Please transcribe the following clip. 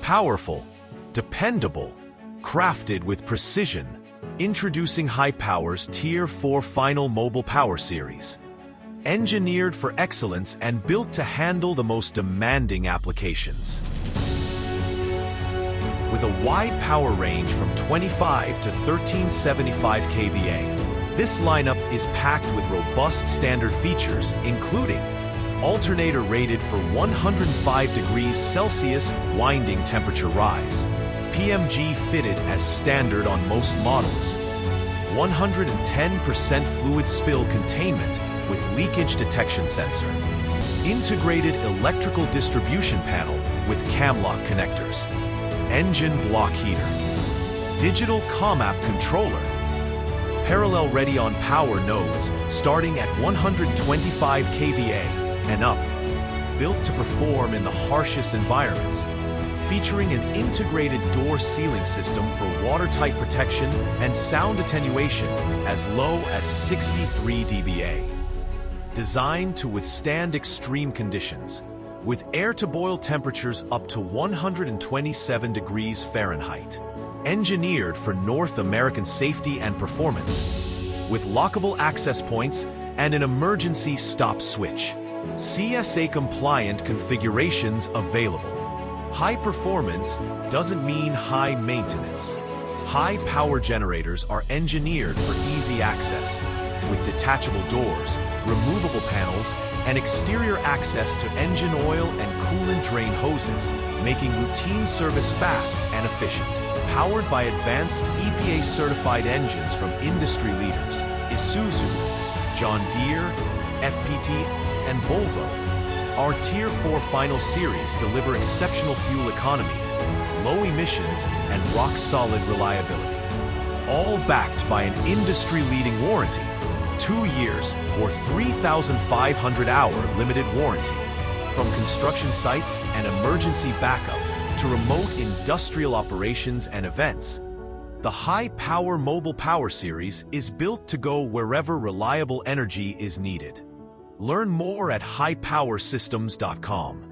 Powerful, dependable, crafted with precision. Introducing HIPOWER's Tier 4 Final Mobile Power Series. Engineered for excellence and built to handle the most demanding applications. With a wide power range from 25 to 1375 kVA, this lineup is packed with robust standard features, including alternator rated for 105 degrees Celsius winding temperature rise, PMG fitted as standard on most models, 110% fluid spill containment with leakage detection sensor, integrated electrical distribution panel with camlock connectors, engine block heater, digital COM-app controller, parallel ready on power nodes starting at 125 kVA and up, built to perform in the harshest environments, featuring an integrated door sealing system for watertight protection and sound attenuation as low as 63 dBA. Designed to withstand extreme conditions, with air-to-boil temperatures up to 127 degrees Fahrenheit. Engineered for North American safety and performance, with lockable access points and an emergency stop switch. CSA-compliant configurations available. High performance doesn't mean high maintenance. High power generators are engineered for easy access, with detachable doors, removable panels, and exterior access to engine oil and coolant drain hoses, making routine service fast and efficient. Powered by advanced EPA-certified engines from industry leaders, Isuzu, John Deere, FPT, and Volvo, our Tier 4 Final Series deliver exceptional fuel economy, low emissions, and rock-solid reliability. All backed by an industry-leading warranty, 2 years or 3,500-hour limited warranty. From construction sites and emergency backup to remote industrial operations and events, the High-Power Mobile Power Series is built to go wherever reliable energy is needed. Learn more at highpowersystems.com.